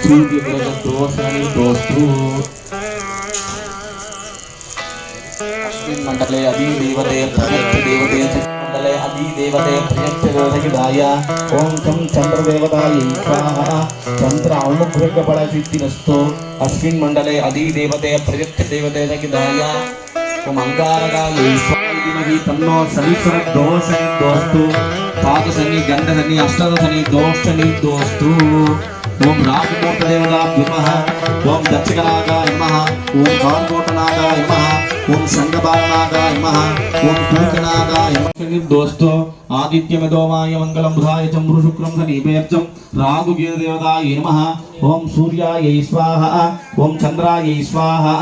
सूर्यग्रहदोषनिर्दोस्तु अस्मिन् मण्डले अधिदेवते प्रत्यक्षदेवते मण्डले अधिदेवते प्रत्यक्षदेवताय ओम तं चन्द्रदेवतायै स्वाहा चन्द्र अनुग्रहफलसिद्धिरस्तु अस्मिन् मण्डले अधिदेवते प्रत्यक्षदेवताय ओम अंगारकायै स्वाहा तन्नो शनीश्वरदोषनिर्दोस्तु पादशनि गंधशनि अष्टदशनि दोषनिर्दोस्तु ओम राजकोटदेवताभ्यो नमः ओम दक्षिणागाय नमः ओम कालकोटनागाय नमः ओम शंखबालनागाय नमः ओम पूकनागाय नमः दोस्तों आदित्यमदोमाय मंगलम बुधाय चंद्र शुक्रम शनिपेर्चम राहुकेतुदेवताय नमः ओम सूर्याय स्वाहा ओम चंद्राय स्वाहा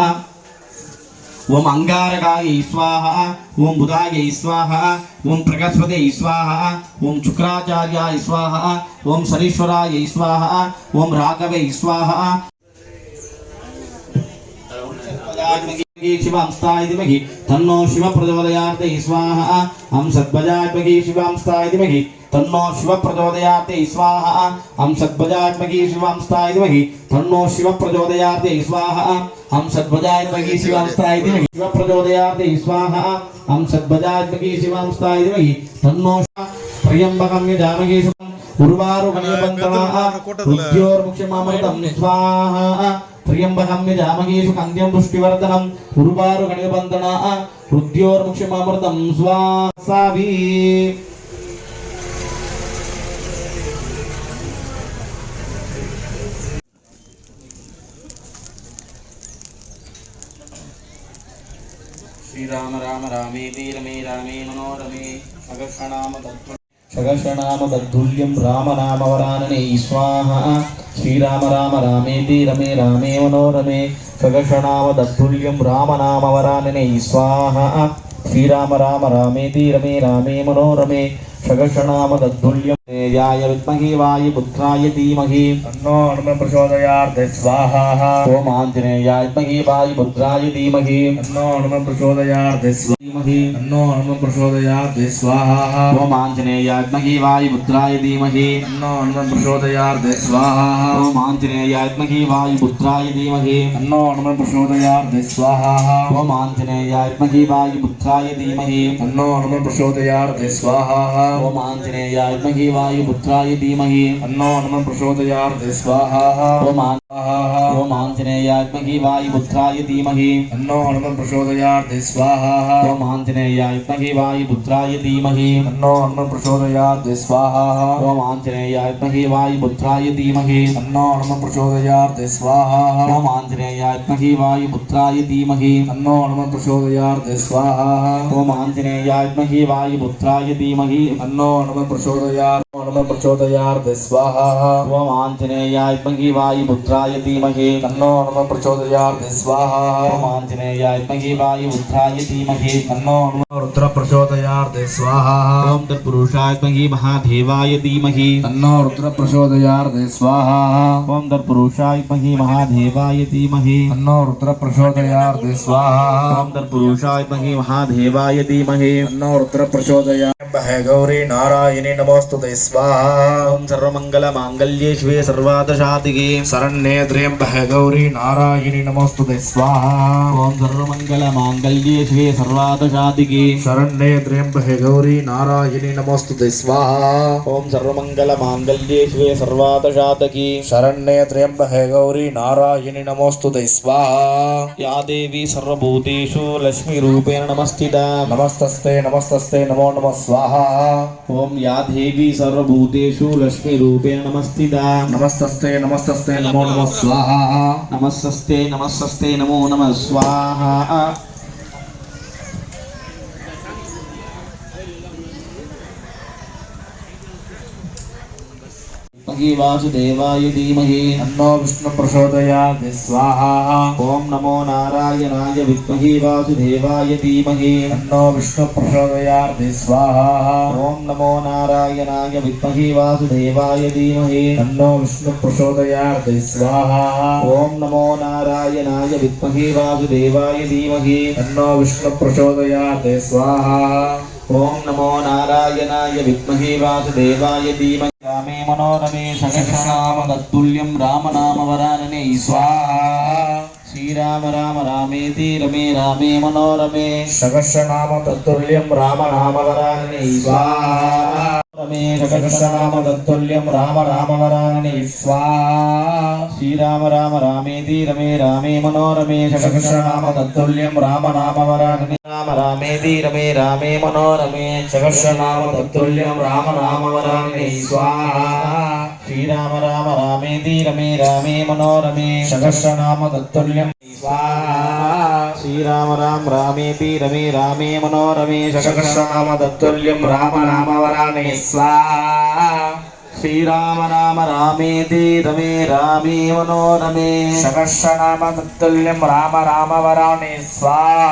ओम अंगारकाय स्वाहा ओम बुधाय स्वाहा ओम प्रगस्पते स्वाहा ओम शुक्राचार्याय स्वाहा ओम शनीश्वराय स्वाहा ओम राघवे स्वाहा शिवांस्ताय धीमहि तन्नो शिव प्रचोदयात् स्वाहा हम सद्भजात्मकी शिवांस्ताय धीमहि तन्नो शिव प्रचोदयात् स्वाहा हम सद्भजात्मकी शिवांस्ताय धीमहि तन्नो शिव प्रचोदयात् स्वाहा हम सद्भजात्मकी शिवांस्ताय धीमहि शिव प्रचोदयात् स्वाहा हम सद्भजात्मकी शिवांस्ताय धीमहि तन्नो त्र्यंबकं यजामहे उर्वारुकनिबन्धनाः उद्योर्मुक्षमामृतं स्वाहा त्र्यंबकं यजामहे सुगन्ध्यं पुष्टिवर्धनम् उर्वारुकनिबन्धनाः उद्योर्मुक्षमामृतं स्वाहा श्री राम राम रामेति रमे रामे मनोरमे सहस्रनाम तत्तुल्यं रामनामवरानने स्वाहा श्रीराम राम रामेति रमे रामे मनोरमे सहस्रनाम तत्तुल्यं रामनामवरानने स्वाहा श्रीराम राम रामेति रमे रामे मनोरमे सहस्रनाम तत्तुल्यं तेजाय विद्महे वायुपुत्राय धीमहि तन्नो हनुमत् प्रचोदयात् स्वाहा ओम आंजनेयाय विद्महे वायुपुत्राय धीमहि तन्नो हनुमत् प्रचोदयात् स्वाहा तन्नो हनुमत् प्रचोदयात् स्वाहा ओम आंजनेयाय विद्महे वायुपुत्राय धीमहि तन्नो हनुमत् प्रचोदयात् स्वाहा ओम आंजनेयाय विद्महे वायुपुत्राय धीमहि तन्नो हनुमत् प्रचोदयात् स्वाहा ओम आंजनेयाय विद्महे वायुपुत्राय धीमहि तन्नो हनुमत् प्रचोदयात् स्वाहा ओम आंजनेयाय विद्महे वायुपुत्राय धीमहि तन्नो हनुमत् प्रचोदयात् स्वाहा ओम आंजनेयाय विद्महे वायुपुत्राय धीमहि तन्नो हनुमत् प्रचोदयात् स्वाहा ओम आंजनेयाय विद्महे वायुपुत्राय धीमहि तन्नो हनुमत् प्रचोदयात् स्वाहा ओम आंजनेयाय विद्महे वायुपुत्राय धीमहि तन्नो हनुमत् प्रचोदयात् स्वाहा ओम आंजनेयाय विद्महे वायुपुत्राय धीमहि तन्नो हनुमत् प्रचोदयात् स्वाहा ओम आंजनेयाय विद्महे वायुपुत्राय धीमहि तन्नो हनुमत् प्रचोदयात् हनुमत् प्रचोदयात् स्वाहा ओम आंजनेयाय विद्महे वायुपुत्राय धीमहि तन्नो हनुमत् प्रचोदयात् स्वाहा ओम आंजनेयाय विद्महे वायुपुत्राय धीमहि तन्नो हनुमत् रुद्र प्रचोदयात् स्वाहा ओम तत्पुरुषाय विद्महे महादेवाय धीमहि तन्नो रुद्र प्रचोदयात् स्वाहा ओम तत्पुरुषाय विद्महे महादेवाय धीमहि तन्नो रुद्र प्रचोदयात् स्वाहा ओम तत्पुरुषाय विद्महे महादेवाय धीमहि तन्नो रुद्र प्रचोदयात् गौरी नारायणी नमोस्तुते स्वाहा ओम सर्वमंगलमांगल्ये शिवे सर्वार्थसाधिके शरण्ये त्र्यंबके गौरी नारायणी नमोस्तुते स्वाहा ओम सर्वमंगलमांगल्ये शिवे सर्वार्थसाधिके शरण्ये त्र्यंबके गौरी नारायणी नमोस्तुते स्वाहा ओम सर्वमंगलमांगल्ये शिवे सर्वार्थसाधिके शरण्ये त्र्यंबके गौरी नारायणी नमोस्तुते स्वाहा या देवी सर्वभूतेषु लक्ष्मी रूपेण नमस्तिता नमस्तस्ते नमस्तस्ते नमो नमः स्वाहा ओम या देवी सर्वभूतेषु लक्ष्मी रूपेण नमस्तिता नमस्तस्ते नमस्तस्ते नमो नमः स्वाहा नमस्तस्ते नमस्तस्ते नमो नमः स्वाहा वासुदेवाय धीमहि तन्नो विष्णु प्रचोदयात् स्वाहा ओम नमो नारायणाय विद्महे वासुदेवाय धीमहि तन्नो विष्णु प्रचोदयात् स्वाहा ओम नमो नारायणाय विद्महे वासुदेवाय धीमहि तन्नो विष्णु प्रचोदयात् स्वाहा ओम नमो नारायणाय विद्महे वासुदेवाय धीमहि तन्नो विष्णु प्रचोदयात् स्वाहा ओम नमो नारायणाय विद्महे वासुदेवाय धीमहि रामे मनोरमे सहस्रनाम तत्तुल्यं रामनामवरानने स्वाहा श्रीराम राम रामेति रमे रामे मनोरमे सहस्रनाम तत्तुल्यं रामनामवरानने स्वाहा रमे सहस्रनाम तत्तुल्यं रामनामवरानने स्वाहा श्रीराम राम रामेति रमे रामे मनोरमे सहस्रनाम तत्तुल्यं रामनामवरानने राम रामेति रमे रामे मनोरमे सहस्रनाम तत्तुल्यं रामनामवरानने स्वाहा श्रीराम राम रामेति रमे रामे मनोरमे सहस्रनाम तत्तुल्यं स्वाहा श्रीराम राम रामेति रमे रामे मनोरमे सहस्रनाम तत्तुल्यं रामनामवरानने स्वाहा श्रीराम राम रामेति रमे रामे मनोरमे सहस्रनाम तत्तुल्यं रामनामवरानने स्वाहा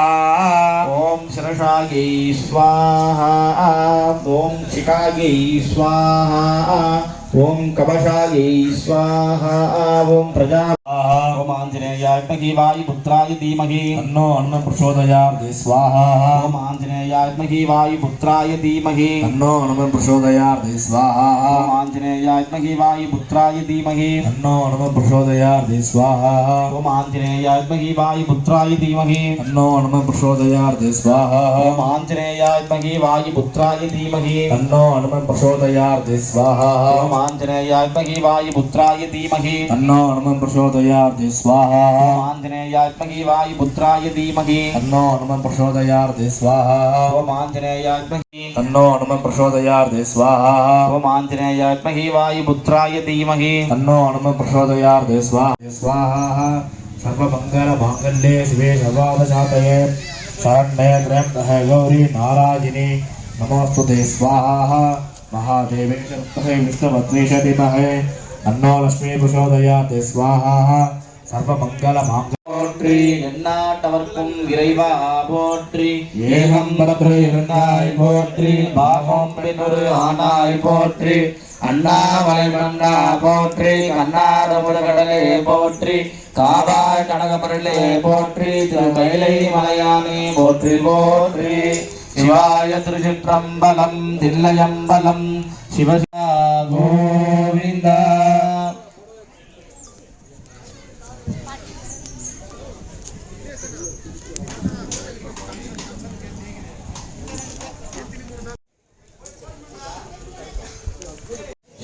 ओम शिरसायै स्वाहा ओम शिखायै स्वाहा ओम कवचायै स्वाहा ओम प्रजा ओम आंजनेयाय विद्महे वायुपुत्राय धीमहि तन्नो अन्नं प्रचोदयात् स्वाहा ओम आंजनेयाय विद्महे वायुपुत्राय धीमहि तन्नो अन्नं प्रचोदयात् स्वाहा ओम आंजनेयाय विद्महे वायुपुत्राय धीमहि तन्नो अन्नं प्रचोदयात् स्वाहा ओम आंजनेयाय विद्महे वायुपुत्राय धीमहि तन्नो अन्नं प्रचोदयात् स्वाहा ओम आंजनेयाय विद्महे वायुपुत्राय धीमहि तन्नो अन्नं प्रचोदयात् स्वाहा ओम आंजनेयाय विद्महे वायुपुत्राय धीमहि तन्नो अन्नं प्रचोदयात् स्वाहा ओम आंजनेयाय विद्महे वायुपुत्राय धीमहि तन्नो अन्नं प्रचोदयात् स्वाहा ओम आंजनेयाय विद्महे तन्नो अन्नं प्रचोदयात् स्वाहा ओम आंजनेयाय विद्महे वायुपुत्राय धीमहि तन्नो अन्नं प्रचोदयात् स्वाहा स्वाहा सर्वमंगल मांगल्ये शिवे सर्वार्थसाधये शरण्ये त्र्यंबके गौरी नारायणी नमोस्तुते स्वाहा महादेवे शक्तये विष्णुपत्नीश धीमहि तन्नो लक्ष्मी प्रचोदयात् स्वाहा सर्वमंगल मांगल्ये போற்றி எந்நாட்டவர்க்கும் இறைவா போற்றி ஏகம்பரபிரந்தாய் போற்றி பாகம் பெண்ணொரு ஆனாய் போற்றி அண்ணாமலை மன்னா போற்றி கண்ணாரமுதகடலே போற்றி காவாய் கனகபரலே போற்றி திருமயிலை மலையானே போற்றி போற்றி சிவாய திருச்சிற்றம்பலம் தில்லையம்பலம் சிவசிவா கோவிந்தா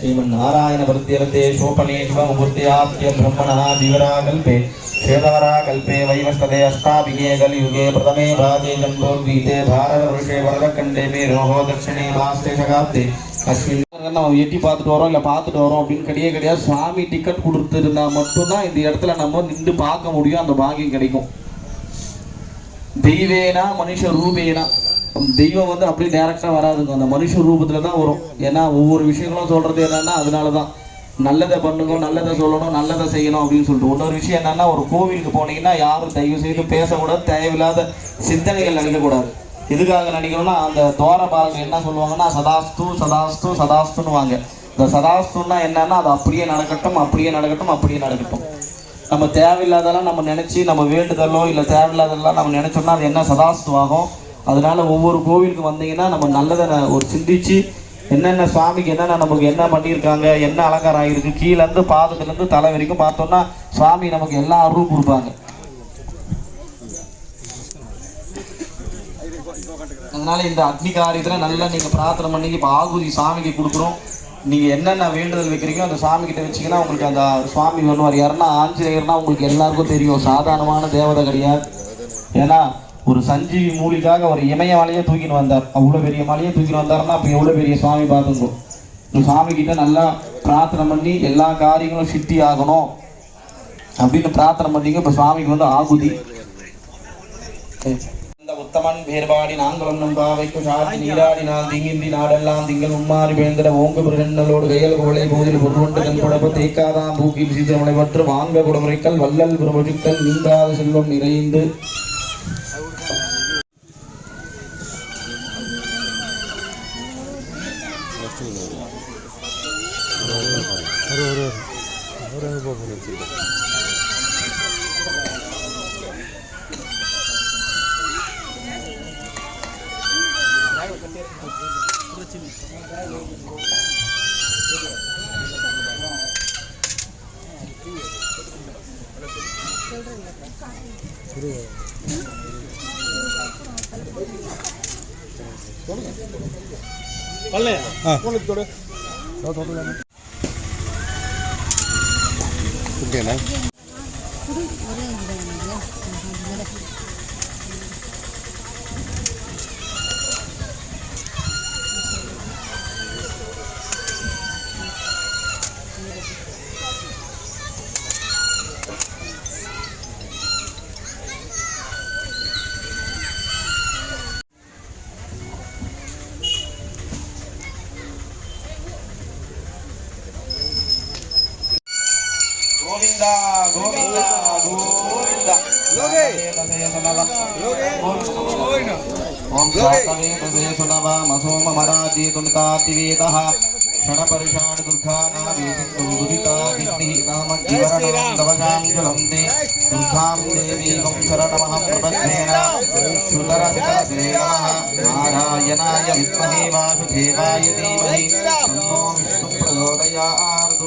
श्रीमन्नारायण प्रत्यर्थे शोपने शिवमुहूर्त्याप्त्य ब्रह्मणः दिवराकल्पे श्वेतवराकल्पे वैवस्वते अष्टाभिगे कलियुगे प्रथमे भागे जम्बोद्वीते भारतवर्षे वरदखण्डे मेरोः दक्षिणे मास्ते शकाब्दे अस्मिन् நம்ம எட்டி பார்த்துட்டு வரோம் இல்லை பார்த்துட்டு வரோம் அப்படின்னு கிடையாது. சுவாமி டிக்கெட் கொடுத்துருந்தா மட்டும்தான் இந்த இடத்துல நம்ம நின்று பார்க்க முடியும், அந்த பாக்கியம் கிடைக்கும். தெய்வேனா மனுஷ ரூபேனா, தெய்வம் வந்து அப்படியே டைரக்டாக வராதுங்க, அந்த மனுஷ ரூபத்தில் தான் வரும். ஏன்னா ஒவ்வொரு விஷயங்களும் சொல்கிறது என்னன்னா அதனால தான் நல்லதை பண்ணுங்க, நல்லதை சொல்லணும், நல்லதை செய்யணும் அப்படின்னு சொல்லிட்டு. இன்னொரு விஷயம் என்னன்னா, ஒரு கோவிலுக்கு போனீங்கன்னா யாரும் தயவு செய்து பேசக்கூடாது, தேவையில்லாத சிந்தனைகள் நினைக்கக்கூடாது. எதுக்காக நினைக்கணும்னா, அந்த தோரபாலர்கள் என்ன சொல்லுவாங்கன்னா சதாஸ்து சதாஸ்து சதாஸ்துன்னு வாங்க. இந்த சதாஸ்துன்னா என்னன்னா அது அப்படியே நடக்கட்டும், அப்படியே நடக்கட்டும், அப்படியே நடக்கட்டும். நம்ம தேவையில்லாதெல்லாம் நம்ம நினச்சி நம்ம வேண்டுதலோ இல்லை தேவையில்லாதெல்லாம் நம்ம நினச்சோம்னா அது என்ன சதாஸ்து ஆகும். அதனால ஒவ்வொரு கோவிலுக்கு வந்தீங்கன்னா நம்ம நல்லதை ஒரு சிந்திச்சு என்னென்ன சுவாமிக்கு என்னென்ன நமக்கு என்ன பண்ணியிருக்காங்க, என்ன அலங்காரம் ஆகிருக்கு, கீழேருந்து பாதத்துலேருந்து தலை வரைக்கும் பார்த்தோம்னா சுவாமி நமக்கு எல்லா அருளும் கொடுப்பாங்க. அதனால இந்த அக்னி காரியத்தில் நல்லா நீங்கள் பிரார்த்தனை பண்ணி இப்போ ஆகுதி சாமிக்கு கொடுக்குறோம். நீங்கள் என்னென்ன வேண்டுதல் வைக்கிறீங்களோ அந்த சாமி கிட்ட வச்சிங்கன்னா உங்களுக்கு அந்த சுவாமி வருவார். யாருன்னா ஆஞ்சநேயர்னா உங்களுக்கு எல்லாருக்கும் தெரியும், சாதாரணமான தேவதை கிடையாது. ஏன்னா ஒரு சஞ்சீவி மூலிக்காக ஒரு இமயமலையே தூக்கின்னு வந்தார். அவ்வளோ பெரிய மலையை தூக்கின்னு வந்தாருன்னா அப்போ எவ்வளோ பெரிய சுவாமி பார்த்துக்கோ. இந்த சாமி கிட்ட நல்லா பிரார்த்தனை பண்ணி எல்லா காரியங்களும் சித்தி ஆகணும் அப்படின்னு பிரார்த்தனை பண்ணீங்க. இப்போ சுவாமிக்கு வந்து ஆகுதி உத்தமன் வேறுபாடி நாங்களும் நம்பாவைக்கு சாட்சி நீராடினால் திங்கிந்தி நாடெல்லாம் திங்கள் உம்மாறி வேந்திர ஓங்கு பிறநல்லோடு கையல் கோலை போதில் பொருண்டு தன் புடப்பு தேய்க்காதான் பூக்கி சீத்தமலை மற்றும் வாங்க குடமுறைக்கல் வல்லல் பிரபுக்கள் நீங்காத செல்வம் நிறைந்து गोविंदा गोविंदा गोविंदा ओम स्वातवेदसे सुनवा मसोम मराजी तुमतातिवेदः क्षणपरिषाण दुर्गानावेशिन्दुरिता विद्धिः कामज्जीवरणं तवजाङ्गलं ते दुर्गां देवीं शरणमहं प्रपद्येन सुतरसितरसे नमः नारायणाय विद्महे वासुदेवाय धीमहि तन्नो विष्णुः प्रचोदयात्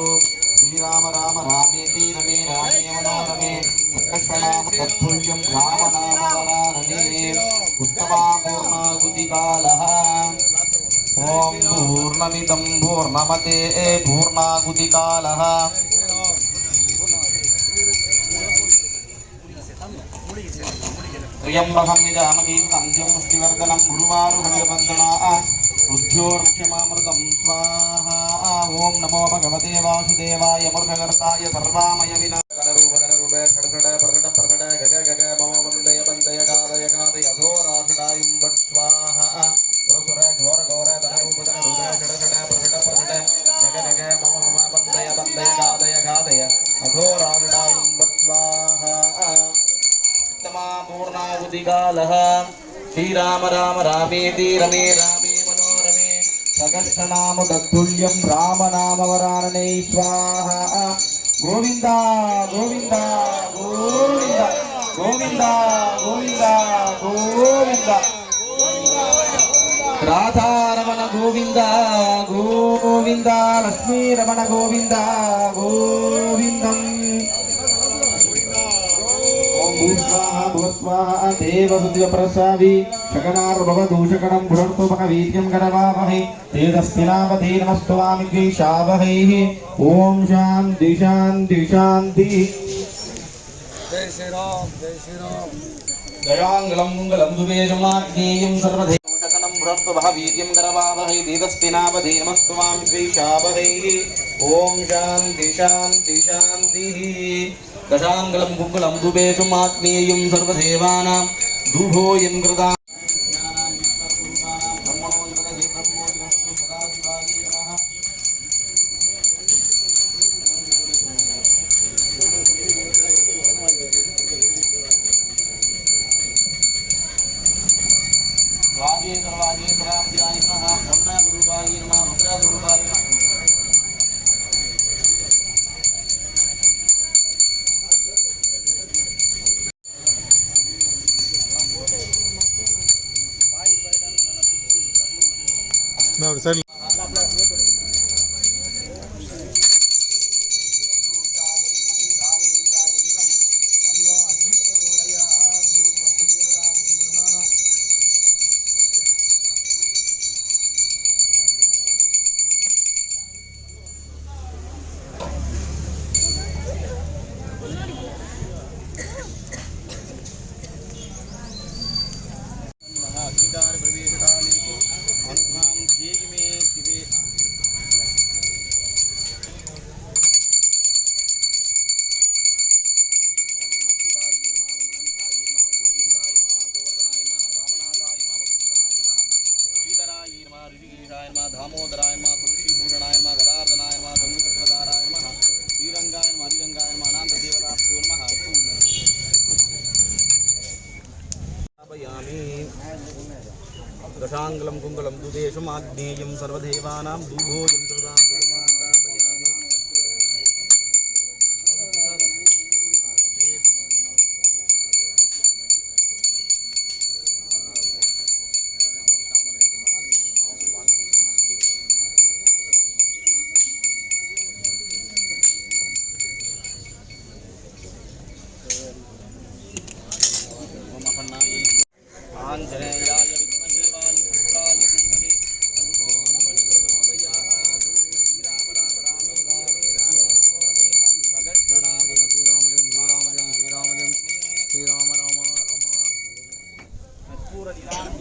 श्री राम राम रामेति रमे रामे मनोरमे सकर्षणाम तत्पुल्यं राम नामावरानने उत्तमा पूर्णाहुतिकालः ओम पूर्णमिदं पूर्णमते पूर्णाहुतिकालः त्र्यम्बकं यजामहे सन्ध्यं पुष्टिवर्धनं गुरुवारुहरिवन्दना रुद्ध्योर्क्षमामृतं स्वाहा ओम नमो भगवते वासुदेवाय मूर्खकर्ताय सर्वामय विनाशकरूपगणरूपे षड्षड प्रकट प्रकट गग गग मम वन्दय वन्दय गादय गादय अघोराषडायुं वट् स्वाहा सुरसुर घोर घोर धनरूपधनरूपे षड्षड प्रकट प्रकट गग गग मम मम वन्दय वन्दय गादय गादय अघोराषडायुं वट् स्वाहा उत्तमा पूर्णाहुतिकालः श्रीराम राम रामेति रमे रामे मनोरमे सकर्षणाम तत्तुल्यं रामनामवरानने स्वाहा गोविंदा गोविंदा गोविंदा गोविंदा गोविंदा गोविंदा राधारमण गोविंदा गोविंदा लक्ष्मी रमण गोविंदा गोविंदम् भूस्वाहा भूस्वाहा देवसुद्यप्रसावी शकनार्भवदूषकणं भुरर्तुमकवीर्यं करवावहै तेजस्विनावधे नमस्तवामि द्विषावहैः ॐ शान्ति शान्ति शान्तिः जय श्री राम दयाङ्गलं मङ्गलं दुवेशमाग्नेयं सर्वधे शकनं भुरर्तुमकवीर्यं करवावहै तेजस्विनावधे नमस्तवामि द्विषावहैः ॐ शान्ति शान्ति शान्तिः दशाङ्गलं कुङ्गलं दुबेशुम् आग्नेयं सर्वदेवानां दुभोऽयं कृता वागेश्वराभ्याय नमः ब्रह्मगुरुवाय नमः रुद्रगुरुवाय नमः सर दामोदराय नमः तुलसीभूषणाय नमः गदार्दनाय नमः गंगचक्रधाराय नमः श्रीरंगाय नमः हरिरंगाय नमः अनन्तदेवताभ्यो नमः दशाङ्गलं कुङ्गलं दुदेशम् आग्नेयं सर्वदेवानां दुभोऽयं कृतां दुर्मातापयामि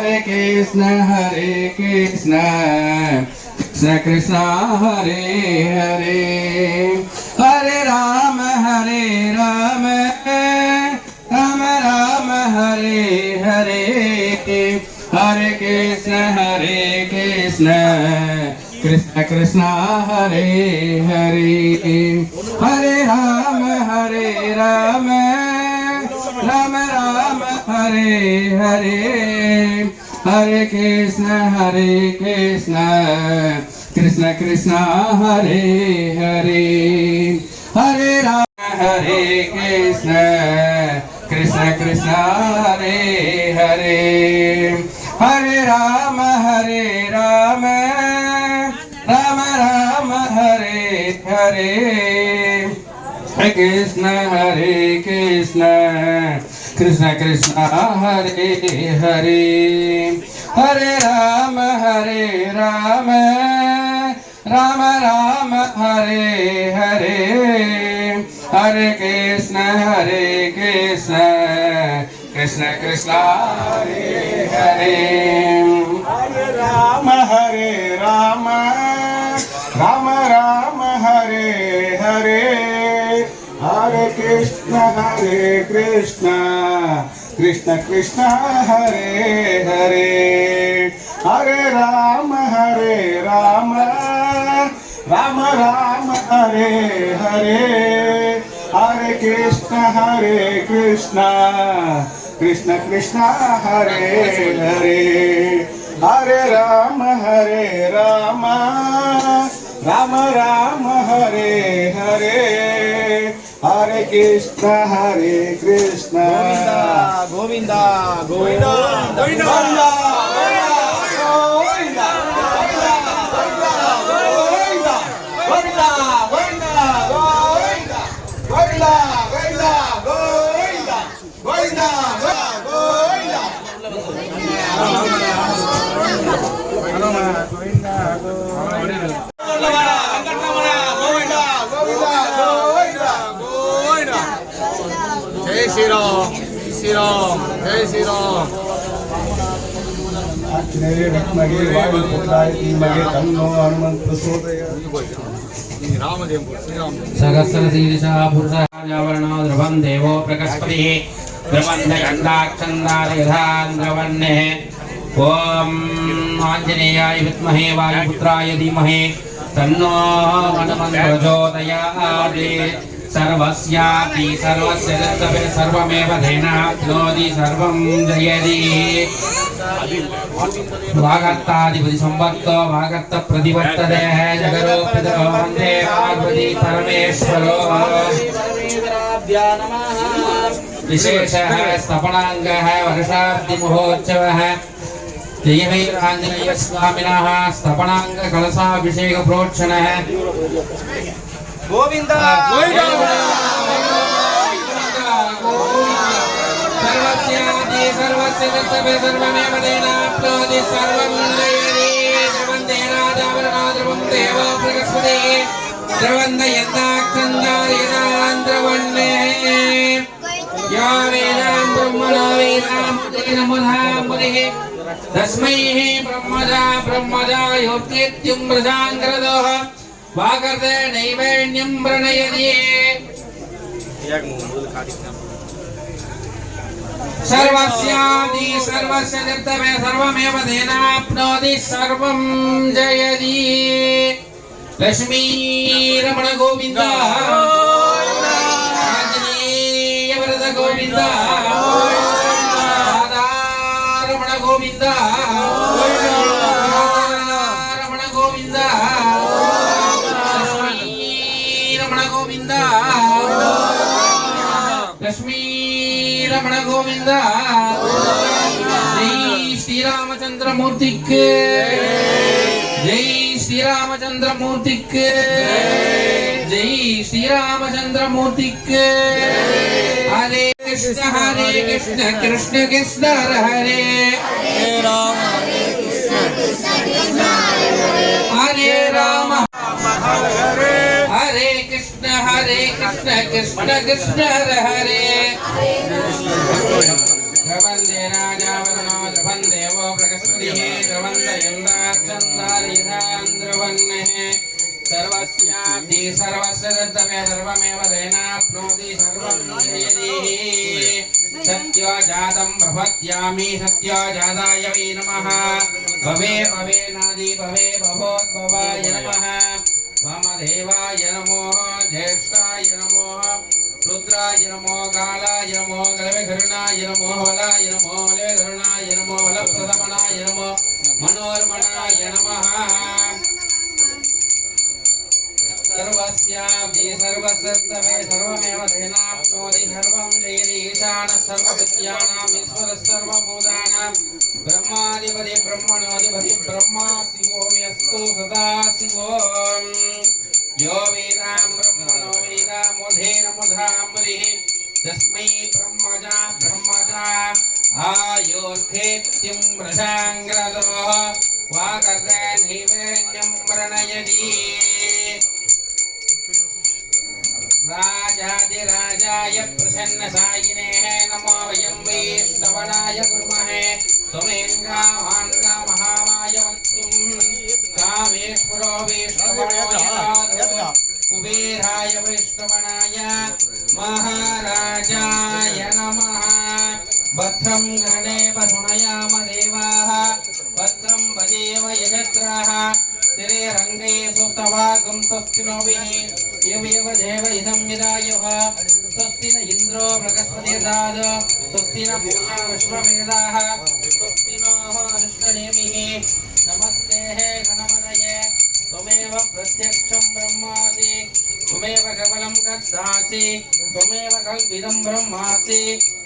Hare Krishna Krishna Krishna Hare Hare Hare Rama Rama Rama Hare Hare Hare Krishna Krishna Krishna Hare Hare Hare Rama Rama Rama Rama Hare Hare Hare Krishna Krishna Krishna Hare Hare Hare Rama Krishna Krishna Hare Hare Hare Rama Rama Rama Rama Hare Hare Hare Krishna Krishna Krishna Hare Hare Hare Rama Rama Rama Rama Hare Hare Hare Krishna Krishna Krishna Hare Hare Hare Rama Rama Rama Rama Hare Hare Hare Krishna Krishna Krishna Hare Hare Hare Rama Rama Rama Rama Hare Hare Hare Krishna Krishna Krishna Hare Hare Hare Rama Rama Rama Rama Hare Hare Hare Krishna Govinda Govinda Govinda Jai Shri Ram, Shri Ram, Jai Shri Ram. Akhnere Vikmage Vaयुपुत्राय धीमहि तन्नो हनुमन्त प्रचोदयात् सहस्रशीर्षः पुरुषः जावरणो ध्रुवं देवो प्रकस्पतिः ध्रुवन्नगन्धाक्षन्दारयथान्द्रवन्नेः ॐ आञ्जनेयाय विद्महे वायुपुत्राय धीमहि तन्नो हनुमन्त प्रचोदयात् सर्वस्यापि सर्वस्य दत्तवे सर्वमेव धेनाप्नोति सर्वं जयति वागर्ताधिपति संवर्तो वागर्त प्रतिवर्तते जगरो पितरो वन्दे पार्वती परमेश्वरो विशेषः स्तपनाङ्गः वर्षाब्दि महोत्सवः जयवीराञ्जनेय स्वामिनः स्तपनाङ्ग कलशाभिषेक प्रोक्षणः Govinda सर्वस्यादि सर्वस्य दत्तवे सर्वमेव देनाप्नोति सर्वं जयति ध्रुवन्देनादावरणो ध्रुवं देवो प्रकस्पतिः ध्रुवन्दयन्ताक्षन्दारयथान्द्रवन्नेः यो वेदां ब्रह्मणो वेदां मुनिः मुनिः तस्मै ब्रह्मजा योक्तेत्यं प्रजाङ्गरदोः वागर्ते नैवेण्यं प्रणयति सर्वस्यादि सर्वस्य दत्तवे सर्वमेव धेनाप्नोति सर्वं जयति लक्ष्मी रमण गोविन्द आञ्जनेय वरद गोविन्द राधा रमण गोविन्द रमण गोविन्द लक्ष्मी रमण गोविंद जय श्री रामचंद्र मूर्ति के जय श्री रामचंद्र मूर्ति के जय श्री रामचंद्र मूर्ति के हरे कृष्ण कृष्ण कृष्ण हरे राम हरे राम हरे कृष्ण कृष्ण कृष्ण हरे हरे द्रवन्दे राजावरणो द्रवन् देवो प्रकस्पतिः द्रवन्त यन्दाचन्दारिधान् द्रवन्नेः सर्वस्याब्धि सर्वस्य दत्तमे सर्वमेव तेनाप्नोति सर्वं यदि सत्यो जातं प्रपद्यामि सत्यो जाताय वै नमः भवे भवे नादि भवे भवोद्भवाय नमः वामदेवाय नमो ज्येष्ठाय नमो रुद्राय नमो कालाय नमो गलविघृणाय नमो वलाय नमो वलविघृणाय नमो वलप्रथमनाय नमो मनोर्मणाय नमः सर्वस्याब्धि सर्वसत्तमे सर्वमेव तेनाप्नोति सर्वं जयति ईशानः सर्वविद्यानाम् ईश्वरः सर्वभूतानां ब्रह्माधिपति ब्रह्मणोऽधिपति ब्रह्मा शिवो यस्तु सदा शिवो यो वेदां ब्रह्मणो वेदामुधेनमुधामरिः तस्मै ब्रह्मजा आयोर्खेत्तिं वृषाङ्ग्रदोः वाकर्ते नैवेद्यं प्रणयति राजाधिराजाय प्रसन्नसायिने नमो वयं वैष्णवनाय कुर्महे त्वमेङ्गामाङ्गामहामाय वक्तुं कामेश्वरो वैष्णवनो यदाधो कुबेराय वैष्णवनाय महाराजाय नमः भद्रं गणेव शृणयाम देवाः भद्रं भजेम यजत्राः तिरेरङ्गे सुस्तवागं स्वस्ति नो एवमेव देव इदं यदायुः स्वस्ति न इन्द्रो बृहस्पतिर्दाद स्वस्ति न पूषा विश्ववेदाः स्वस्ति नोः अरिष्टनेमिः नमस्ते गणपतये त्वमेव प्रत्यक्षं ब्रह्मासि त्वमेव केवलं कर्तासि त्वमेव कल्पितं ब्रह्मासि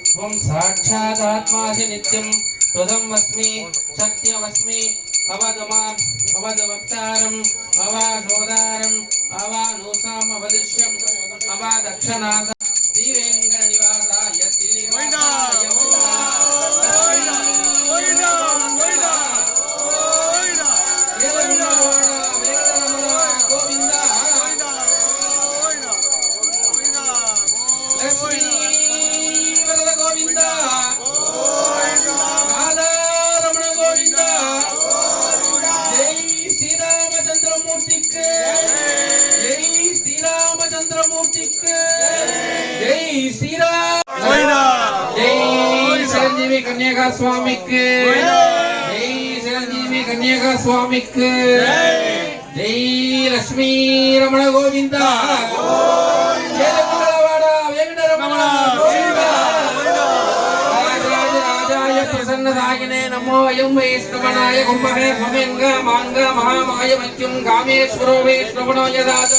त्वं साक्षादात्मासि नित्यं त्वदमस्मि सत्यमस्मि अवदमाम् अवदवक्तारम् अवाशोदारम् अवानुसामवदिष्यम् अवादक्षनाथ श्रीवेङ्कटनिवासाय श्रीनिवासाय कन्या स्वामी के जय चिरंजीवी कन्या स्वामी के जय लक्ष्मी रमण गोविंदा जय मंगलवाड़ा वेंकटरमण गोविंदा राजाय प्रसन्नदायिने नमो अयं वैष्णवनाय कुम्भे भवेंगा मांगा महामाय मत्युं कामेश्वरो वैष्णवनो यदाद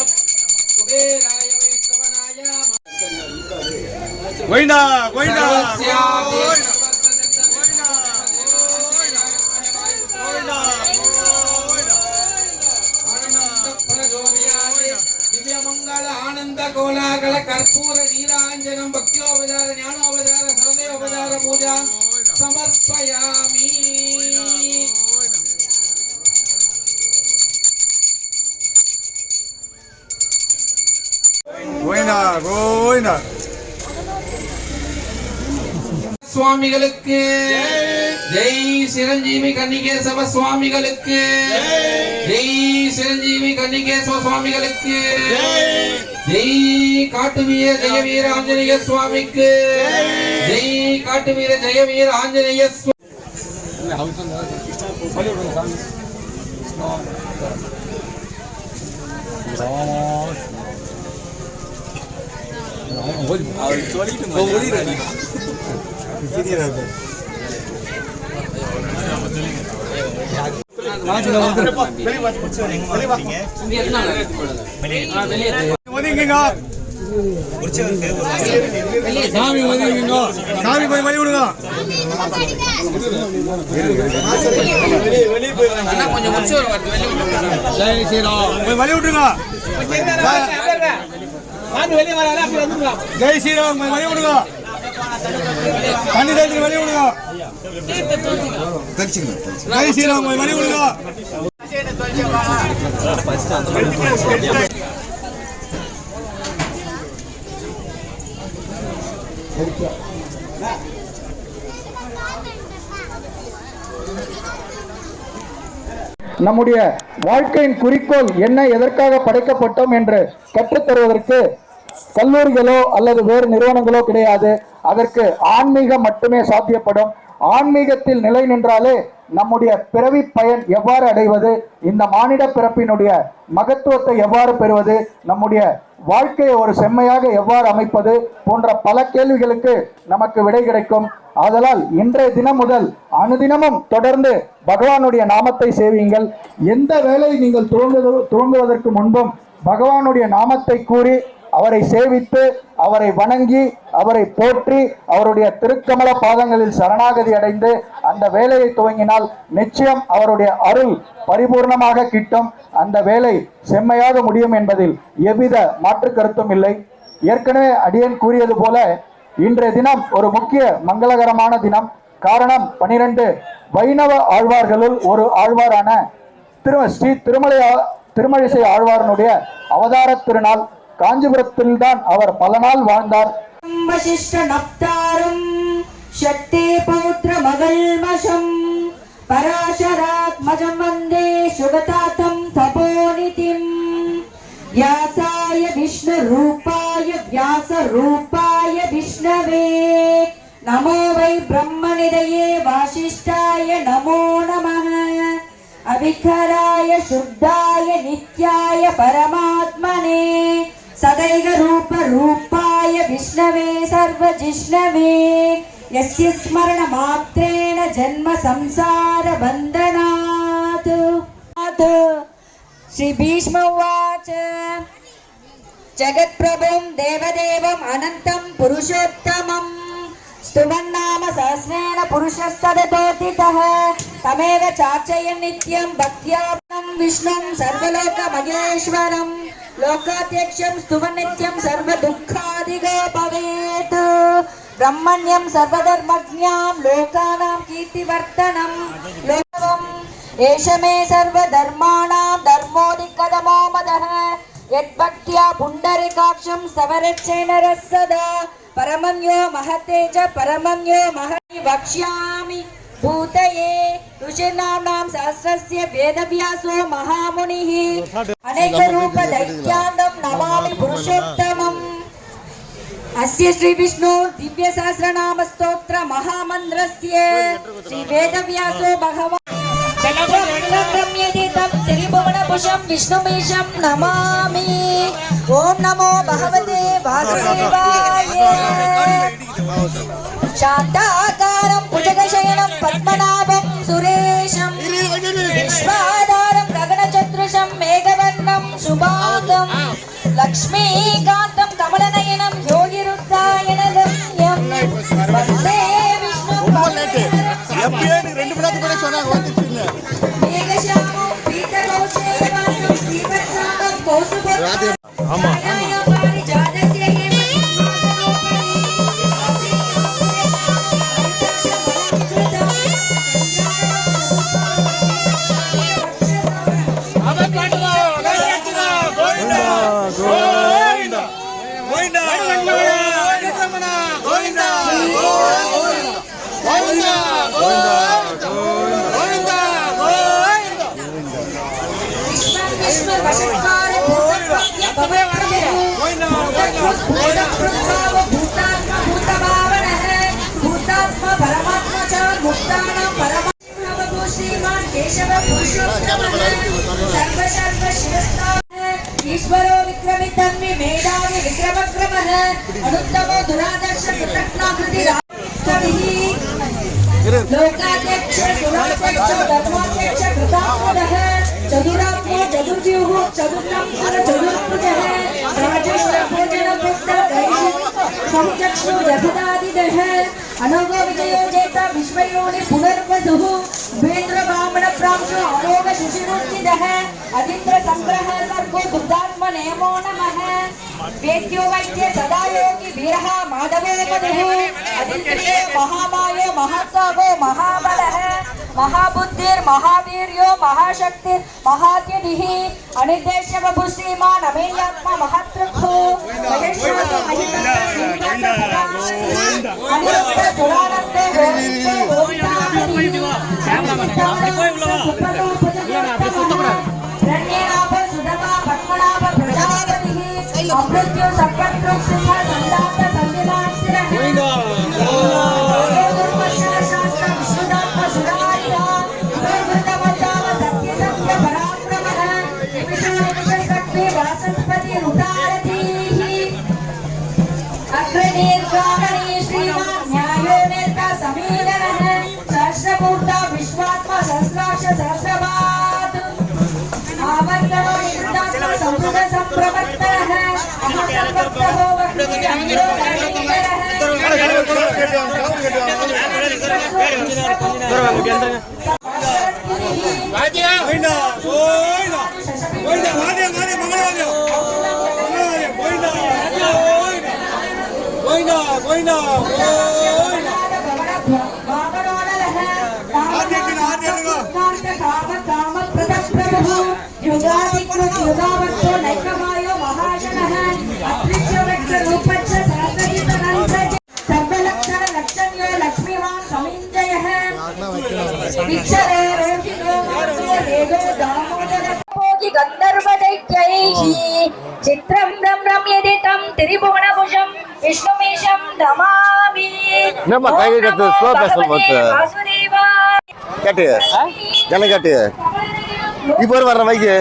कुबेराय वैष्णवनाय गोविंदा गोविंदा आनंद कोलागल कर्पूर नीरांजनम भक्त्योपचार ज्ञानोपचार सर्वोपचार पूजा समर्पयामि गोविंदा गोविंदा स्वामिகளுக்கு जय चिरंजीवी कन्निकेशव स्वामिகளுக்கு जय चिरंजीवी कन्निकेशव स्वामिகளுக்கு जय काटवीर जयवीर आंजनेय स्वामिக்கு जय काटवीर जयवीर आंजनेय சாமி ஒதுங்குங்க சாமி போய் வழி விடுங்க அண்ணா கொஞ்சம் முடிச்சு வருது வெளிய விடுங்க ஜெய் ஸ்ரீராம் போய் வழி விடுங்க சாமி வெளிய வரால அப்படி வந்துங்க ஜெய் ஸ்ரீராம் போய் வழி விடுங்க தண்ணி தேடி வழி விடுங்க ஜெய் ஸ்ரீராம் போய் வழி விடுங்க நம்முடைய வாழ்க்கையின் குறிக்கோள் என்ன, எதற்காக படைக்கப்பட்டோம் என்று கற்றுத்தருவதற்கு கல்லூரிகளோ அல்லது வேறு நிறுவனங்களோ கிடையாது. அதற்கு ஆன்மீகம் மட்டுமே சாத்தியப்படும். ஆன்மீகத்தில் நிலை நின்றாலே நம்முடைய பிறவி பயன் எவ்வாறு அடைவது, இந்த மானிட பிறப்பினுடைய மகத்துவத்தை எவ்வாறு பெறுவது, நம்முடைய வாழ்க்கையை ஒரு செம்மையாக எவ்வாறு அமைப்பது போன்ற பல கேள்விகளுக்கு நமக்கு விடை கிடைக்கும். ஆதலால் இன்றைய தினம் முதல் அனுதினமும் தொடர்ந்து பகவானுடைய நாமத்தை சேவியுங்கள். எந்த வேலையை நீங்கள் துவங்குவதற்கு முன்பும் பகவானுடைய நாமத்தை கூறி அவரை சேவித்து அவரை வணங்கி அவரை போற்றி அவருடைய திருக்கமல பாதங்களில் சரணாகதி அடைந்து அந்த வேலையை துவங்கினால் நிச்சயம் அவருடைய அருள் பரிபூர்ணமாக கிட்டும். அந்த வேலை செம்மையாக முடியும் என்பதில் எவ்வித மாற்று கருத்தும் இல்லை. ஏற்கனவே அடியேன் கூறியது போல இன்றைய தினம் ஒரு முக்கிய மங்களகரமான தினம். காரணம், 12 வைணவ ஆழ்வார்களுள் ஒரு ஆழ்வாரான ஸ்ரீ திருமழிசை ஆழ்வாரனுடைய அவதார திருநாள். காஞ்சிபுரத்தில் தான் அவர் பல நாள் வாழ்ந்தார். வசிஷ்ட நப்தாரம் சக்தி பௌத்ர மகல்மஷம் பராசராத்மஜம் வந்தே சுகதாதம் தபோநிதிம் व्यासाय विष्णु रूपाय व्यास रूपाय विष्णवे नमो वै ब्रह्मनिधये वासिष्ठाय नमो नमः अविकराय शुद्धाय नित्याय परमात्मने सदैव रूप रूपाय विष्णवे सर्वजिष्णवे यस्य स्मरण मात्रेण जन्म संसार बन्धनात्। श्री भीष्म उवाच जगत्प्रभुं देवदेवम् अनन्तं पुरुषोत्तमं स्तुवन्नाम सहस्रेण पुरुषस्तदतोदितः तमेव चार्चयन् नित्यं भक्त्या विष्णुं सर्वलोकमहेश्वरं लोकाध्यक्षं स्तुवन् नित्यं सर्वदुःखादिगो भवेत् ब्रह्मण्यं सर्वधर्मज्ञां लोकानां कीर्तिवर्धनं लोकम् एष मे सर्वधर्माणां धर्मोऽधिकतमो मदः यद्भक्त्या पुण्डरीकाक्षं सवरक्षेण सदा परमं यो महते च परमं यो महति वक्ष्यामि भूतये ऋषिर्नाम्नां सहस्रस्य वेदव्यासो महामुनिः अनेकरूपदैत्यान्तं नमामि पुरुषोत्तमम्। अस्य श्री विष्णु दिव्य सहस्रनाम स्तोत्र महामन्त्रस्य श्री वेदव्यासो भगवान् त्रिभुवनभुजं विष्णुमीशं नमामि। ओम नमो भगवते वासुदेवाय। शान्ताकारं भुजगशयनं पद्मनाभं सुरेशं विश्वाधारं गगनचतुर्भुजं मेघवर्णं शुभांगं लक्ष्मीकान्तं कमलनयनं योगिरुद्रायणगम्यं वन्दे विष्णुं मेघश्यामं पीतकौशेयवासं श्रीवत्सांगं कौस्तुभं ईश्वरो विक्रमितन्वि मेधावि विक्रमक्रमः अनुत्तमो दुरादर्श कृतज्ञाकृति लोकाध्यक्ष सुराध्यक्ष धर्माध्यक्ष कृतात्मनः चतुरात्मा चतुर्व्यूः चतुर्नाम चतुर्भुजः राजश्रभोजनभुक्त संचक्षु जगदादिदः अनोघो विजयो जेता विश्वयोनि पुनर्वधुः उपेन्द्र ब्राह्मण प्रांशो अनोघ शिशिरोचितः अदिन्द्र संग्रह सर्गो दुर्गात्म नेमो नमः वेद्यो वैद्य सदा योगी वीरः माधवो मधुः अदिन्द्रिये महामायो महासागो महाबलः महाबुद्धिर् महावीर्यो महाशक्तिर् महात्यधिः अनिर्देश्य बभु श्रीमान् अमेयात्मा महातृक्खो महेश्वरो अनिरुद्ध सुरानन्दो गोविन्दो गोविन्दाहरि चित्रं रम्यते तं त्रिभुवनभुजं विष्णुमीशं नमामि என்னம்மா கையை கட்டு ஸ்லோ பேசல் பார்த்து கேட்டு ஜன கேட்டு இப்போ வர்ற மைக்கு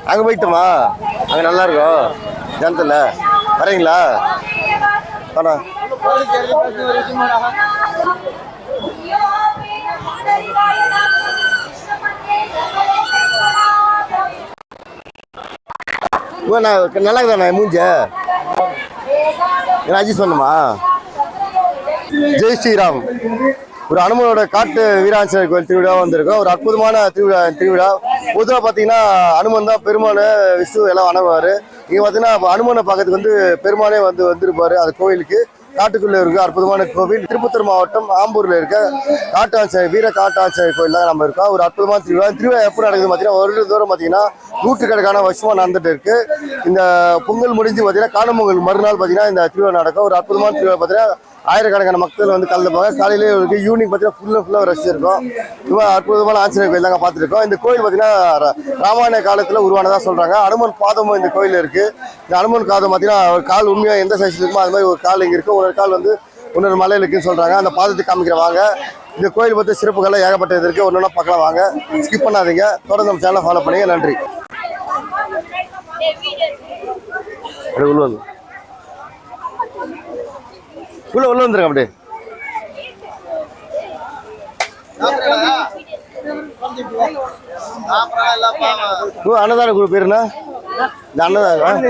அங்கே போயிட்டோமா அங்கே நல்லா இருக்கும் ஜனத்தில் வரீங்களா வேணா நல்லா இருக்குதாண்ணா மூஞ்ச என்ன அஜி சொன்னமா ஜெய் ஸ்ரீராம் ஒரு அனுமனோட காட்டு வீராஞ்சனர் கோயில் திருவிழா வந்திருக்கோம். ஒரு அற்புதமான திருவிழா பொதுவாக பார்த்தீங்கன்னா அனுமன் தான் பெருமான் விஷ்ணு எல்லாம் வணங்குவார். இங்கே பார்த்தீங்கன்னா அனுமனை பார்க்கறதுக்கு வந்து பெருமானே வந்திருப்பாரு அந்த கோயிலுக்கு. காட்டுக்குள்ளே இருக்க அற்புதமான கோவில் திருப்பத்தூர் மாவட்டம் ஆம்பூரில் இருக்க வீர காட்டாஞ்சனர் கோயில் தான் நம்ம இருக்கோம். ஒரு அற்புதமான திருவிழா எப்போ நடக்குது பார்த்தீங்கன்னா ஒரு தூரம் பார்த்தீங்கன்னா நூற்றுக்கணக்கான வருஷமாக நடந்துட்டு இருக்கு. இந்த பொங்கல் முடிஞ்சு பார்த்தீங்கன்னா காணும் பொங்கல் மறுநாள் பார்த்தீங்கன்னா இந்த திருவிழா நடக்கும். ஒரு அற்புதமான திருவிழா பார்த்தீங்கன்னா ஆயிரக்கணக்கான மக்கள் வந்து கலந்துப்பாங்க. காலையிலே இருக்கு, ஈவினிங் பார்த்தீங்கன்னா ஃபுல்லாக ரஷ் இருக்கும். ரொம்ப அற்புதமான ஆஞ்சநேயர் கோயில் தாங்க பார்த்துருக்கோம். இந்த கோயில் பார்த்தீங்கன்னா ராமாயண காலத்தில் உருவானதாக சொல்கிறாங்க. அனுமன் பாதமும் இந்த கோயில் இருக்குது. இந்த அனுமன் பாதம் பார்த்தீங்கன்னா ஒரு கால் உண்மையாக எந்த சைஸில் இருக்குமோ அது மாதிரி ஒரு கால் இங்கே இருக்குது, ஒரு கால் வந்து இன்னொரு மலையில் இருக்குன்னு சொல்கிறாங்க. அந்த பாதத்தை காமிக்கிறவாங்க. இந்த கோயில் பற்றி சிறப்புகள்லாம் ஏகப்பட்டது இருக்குது. ஒன்று ஒன்றா பார்க்கலாம் வாங்க. ஸ்கிப் பண்ணாதீங்க. தொடர்ந்து நம்ம சேனலை ஃபாலோ பண்ணுங்க. நன்றி. உள்ள வந்துருங்க அப்படியே. அன்னதான குரூப் பேருனா இந்த அன்னதானம்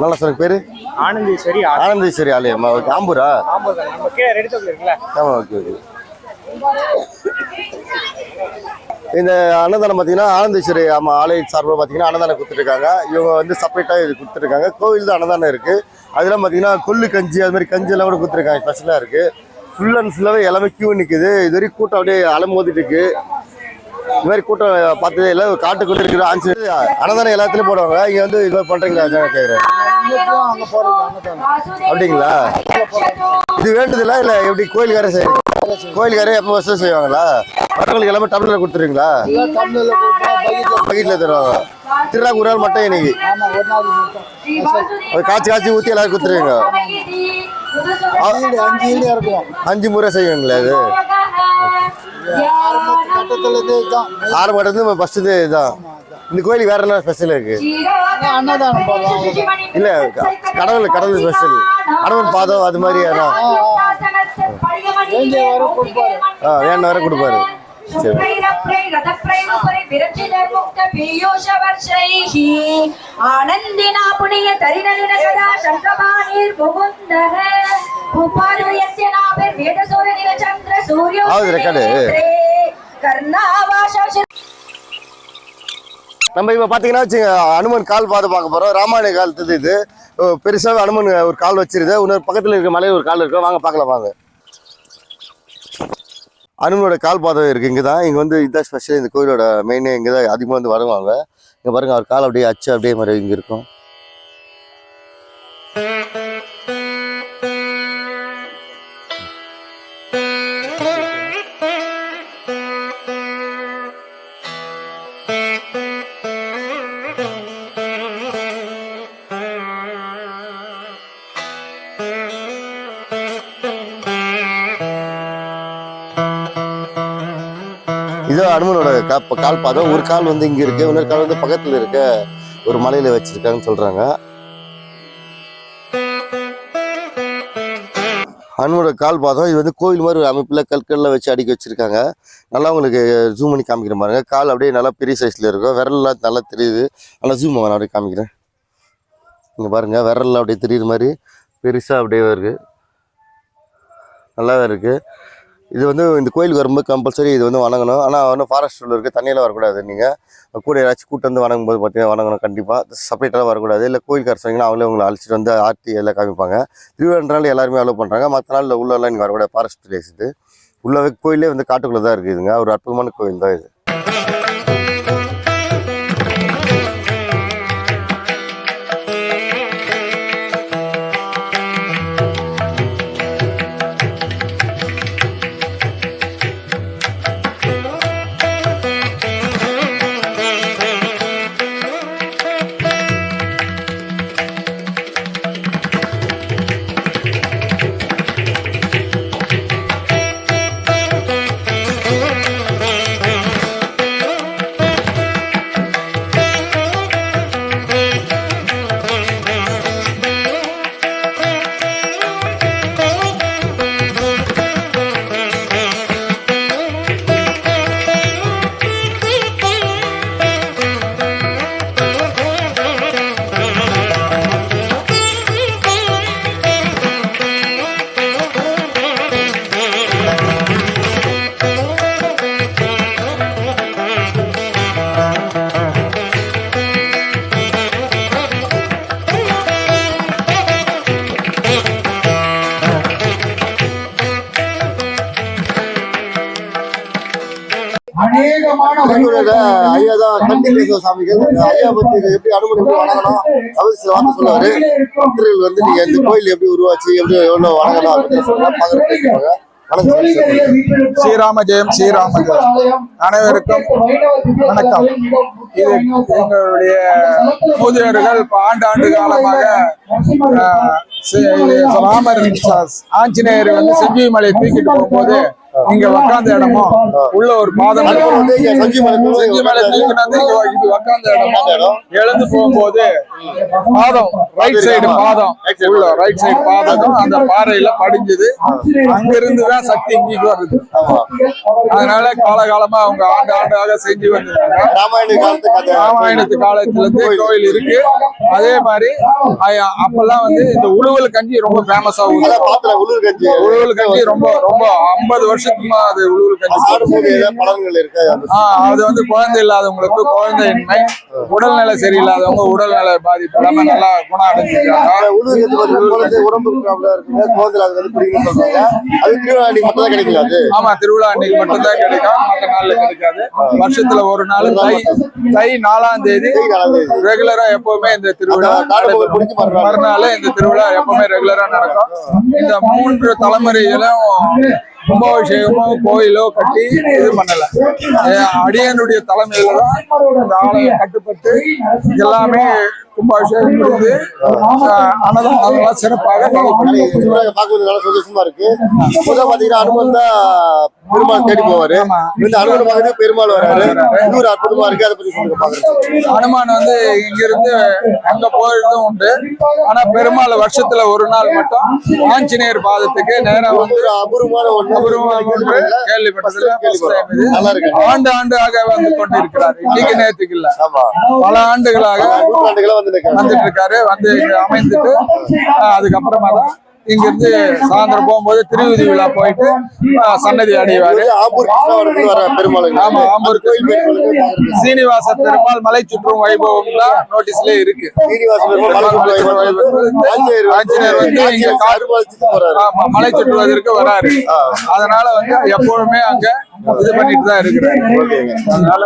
நல்லா சார் பேரு ஆனந்தேஸ்வரி ஆலயம். ஆம்பூரா? ஆமா, ஓகே ஓகே. இந்த அன்னதானம் பார்த்தீங்கன்னா ஆனந்தேஸ்வரி ஆலய சார்பாக பார்த்தீங்கன்னா அன்னதானம் கொடுத்துருக்காங்க. இவங்க வந்து செப்பரேட்டாக இது கொடுத்துருக்காங்க. கோவில் தான் அன்னதானம் இருக்குது. அதெல்லாம் பார்த்தீங்கன்னா கொள்ளு கஞ்சி அது மாதிரி கஞ்சி எல்லாம் கூட கொடுத்துருக்காங்க. ஸ்பெஷலாக இருக்குது. ஃபுல் அண்ட் ஃபுல்லாகவே எல்லாமே கியூ நிற்குது. இது வரைக்கும் கூட்டம் அப்படியே அலமோதிட்டு இருக்கு. இது மாதிரி கூட்டம் பார்த்ததே இல்லை. காட்டுக்குள்ளே இருக்கிற அன்னதானம் எல்லாத்துலேயும் போடுவாங்க. இங்கே வந்து இது மாதிரி பண்ணுறீங்களா கேட்குறேன். அப்படிங்களா? இது வேண்டுதில்ல இல்லை எப்படி? கோயிலுக்காரே செய்யுங்க. கோயிலுக்காரே எப்போ வருஷம் செய்வாங்களா? மற்றவங்களுக்கு எல்லாமே டம்ளரில் கொடுத்துருவீங்களா? பக்கெட்டில் தருவாங்க. திருவிழாக்கு ஒரு நாள் மட்டும் இன்னைக்கு காய்ச்சி ஊற்றி எல்லாரும் கொடுத்துருவீங்க. 5 முறை செய்வீங்களா? இது ஆரம்பத்துல ஃபர்ஸ்ட் இதுதான். இந்த கோயிலுக்கு வேற என்ன ஸ்பெஷல் இருக்கு? இல்ல கடவுள் ஸ்பெஷல் அனுமன் பாதம் அது மாதிரி வேணும் வர கொடுப்பாரு. நம்ம இப்ப பாத்தீங்கன்னா அனுமன் கால் பாதை பார்க்க போறோம். ராமாயண காலத்து இது பெருசாவே அனுமன் ஒரு கால் வச்சிருது. இன்னொரு பக்கத்துல இருக்க மலையில ஒரு கால் இருக்கு. வாங்க பார்க்கலாம் வாங்க. அனுமனோட கால் பாதம் இருக்கு. இங்கதான் இங்க வந்து இதுதான் ஸ்பெஷல். இந்த கோயிலோட மெயினே இங்கதான் அதிகமா வந்து வருவாங்க. இங்க பாருங்க அவர் கால் அப்படியே அச்சு அப்படியே மாதிரி இங்க இருக்கும். இது அனுமனோட கால் பாதம். ஒரு கால் வந்து இங்க இருக்கு, இன்னொரு கால் வந்து பக்கத்துல இருக்க ஒரு மலையில வச்சிருக்காங்கன்னு சொல்றாங்க. அனுமனோட கால் பாதம் இது வந்து கோயில் மாதிரி ஒரு அமைப்பில் கற்களில் வச்சு அடுக்கி வச்சுருக்காங்க. நல்லா உங்களுக்கு ஜூம் பண்ணி காமிக்கிற பாருங்க. கால் அப்படியே நல்லா பெரிய சைஸில் இருக்கும். விரல்லாம் நல்லா தெரியுது. நல்லா ஜூம் நான் அப்படியே காமிக்கிறேன். இங்கே பாருங்கள், விரல்லாம் அப்படியே தெரியுற மாதிரி பெருசாக அப்படியே இருக்குது. நல்லாவே இருக்குது. இது வந்து இந்த கோயிலுக்கு வரும்போது கம்பல்சரி இது வந்து வணங்கணும். ஆனால் வந்து ஃபாரஸ்ட் உள்ள இருக்குது, தண்ணியெல்லாம் வரக்கூடாது. நீங்கள் கூட யாராச்சும் கூட்டு வந்து வணங்கும் போது பார்த்தீங்கன்னா வணங்கணும் கண்டிப்பாக. செப்பரேட்டாக வரக்கூடாது. இல்லை கோயிலுக்கு சொன்னீங்கன்னா அவங்களே உங்களை அழைச்சிட்டு வந்து ஆர்த்தி எல்லாம் காமிப்பாங்க. திருவிழானால எல்லாருமே அலோவ் பண்ணுறாங்க. மற்ற நாளில் உள்ளெல்லாம் நீங்கள் வரக்கூடாது. ஃபாரஸ்ட் பிளேஸ் இது. உள்ளவே கோயிலே வந்து காட்டுக்குள்ளே தான் இருக்குதுங்க. ஒரு அற்புதமான கோயில் தான் இது. ஐயா தான் கண்டிப்பேச சாமிகள். ஐயா பத்தி எப்படி அனுமதி எப்படி வணங்கணும் அவர் சில வார்த்தை சொல்லுவாரு. பக்தர்கள் வந்து நீங்க இந்த கோயில் எப்படி உருவாச்சு, எப்படி எவ்வளவு வணங்கணும் அப்படின்னு சொல்லுவாங்க. ஸ்ரீராம ஜெயம், ஸ்ரீராம ஜெயம். அனைவருக்கும் வணக்கம். இது எங்களுடைய மூதியர்கள் ஆண்டு காலமாக ராமர் ஆஞ்சநேயர் வந்து செஞ்சி மலையை தூக்கிட்டு போகும்போது இங்க உக்காந்த இடமும் உள்ள ஒரு பாதம் செஞ்சி மலை தூக்கினாந்து இது உக்காந்த இடமும் எழுந்து போகும்போது பாதம் ரைட் சைடு பாதம் உள்ள ரைட் சைடு பாதம் அந்த பாறையில படிஞ்சது. அங்கிருந்துதான் சக்தி இங்கிக்கு வருது. அதனால காலகாலமா அவங்க ஆண்டாக செஞ்சு வந்திருக்காங்க. ராமாயணத்து காலத்துல இருந்து கோயில் இருக்கு. அதே மாதிரி அப்பெல்லாம் வந்து இந்த உழுவல் கஞ்சி ரொம்ப ஃபேமஸ் ஆகும். உழுவல் கஞ்சி ரொம்ப ரொம்ப 50 வருஷத்துக்குமா அது உழுவல் கஞ்சி. அது வந்து குழந்தை இல்லாதவங்களுக்கு குழந்தையின்மை, உடல்நிலை சரியில்லாதவங்க உடல்நிலை பாதிப்பு இல்லாம நல்லா குணம் அடைஞ்சிருக்காங்க. ஆமா, திருவிழா அன்னைக்கு மட்டும்தான் கிடைக்கும், மற்ற நாள்ல கிடைக்காது. வருஷத்துல ஒரு நாள் தை 4ஆம் தேதி ரெகுலரா எப்பவுமே இந்த திருவிழா மறுநாள் இந்த திருவிழா எப்பவுமே ரெகுலரா நடக்கும். இந்த 3 தலைமுறையிலும் கும்பாபிஷேகமோ கோயிலோ கட்டி இது பண்ணல. அடியனுடைய தலைமையில தான் இந்த ஆலயம் கட்டுப்பட்டு எல்லாமே கும்பாபிஷேகம் முடிந்து அன்னதானம் சிறப்பாக பார்க்க சந்தோஷமா இருக்கு. பாத்தீங்கன்னா அனுமன் தான் பெருமாள் தேடி போவாரு. இந்த அனுமன் பார்த்து பெருமாள் வராரு. ஒரு அற்புதமா இருக்கு. அதை பத்தி சொல்லுங்க. அனுமான் வந்து இங்க இருந்து அங்க போயிருந்தும் உண்டு. ஆனா பெருமாள் வருஷத்துல ஒரு நாள் மட்டும் ஆஞ்சநேயர் பாதத்துக்கு நேரம் வந்து அபூர்வமான கேள்விப்பட்டதுல ஆண்டு ஆண்டாக வந்து கொண்டிருக்கிறார். இன்னைக்கு நேரத்துக்கு இல்ல, பல ஆண்டுகளாக வந்துட்டு இருக்காரு. வந்து அமைந்துட்டு அதுக்கப்புறமா தான் இங்க இருந்து சாயந்தரம் போகும்போது திருவிதி விழா போயிட்டு சன்னதி அடைவாரு. ஆமா, ஆம்பூர் சீனிவாச பெருமாள் மலை சுற்றும் வைபவம் தான் நோட்டீஸ்ல இருக்கு. ஆஞ்சநேயர் வந்து இங்க மலை சுற்றுவதற்கு வராரு. அதனால வந்து எப்பொழுதுமே அங்க இது பண்ணிட்டு தான் இருக்கிறாரு. அதனால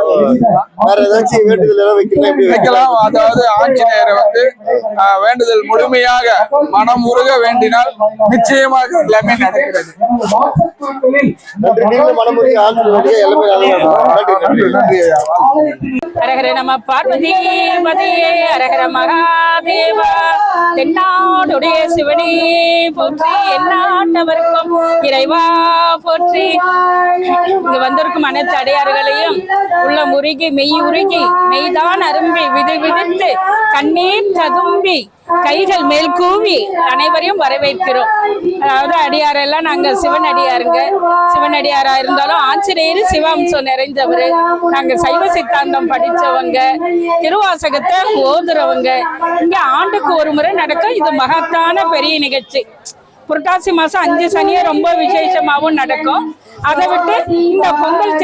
வைக்கலாம். அதாவது ஆஞ்சநேயரை வந்து வேண்டுதல் முழுமையாக மனம் உருக வேண்டினால் நிச்சயமாக எல்லாமே நடக்கிறது. ஹரஹர நம பார்வதி பதையே ஹரஹர மகாதேவா. தென்னாடுடைய சிவனே போற்றி, எந்நாட்டவர்க்கும் இறைவா போற்றி. இங்கு வந்திருக்கும் அனைத்து அடியார்களையும் உள்ள முருகி மெய் உருகி மெய்தான் அரும்பி விதி விதித்து கண்ணீர் ததும்பி கைகள் மேல் கூவி அனைவரையும் வரவேற்கிறோம். அதாவது அடியாரெல்லாம் நாங்க சிவன் அடியாருங்க. சிவன் அடியாரா இருந்தாலும் ஆஞ்சநேயர் சிவாம்சம் நிறைந்தவர். நாங்க சைவ சித்தாந்தம் படிச்சவங்க, திருவாசகத்தை ஓதுறவங்க. இங்க ஆண்டுக்கு ஒரு முறை நடக்கும். இது மகத்தான பெரிய நிகழ்ச்சி. புரட்டாசி மாசம் 5 சனியை ரொம்ப விசேஷமாகவும் நடக்கும். அதை விட்டு இந்த பொங்கல்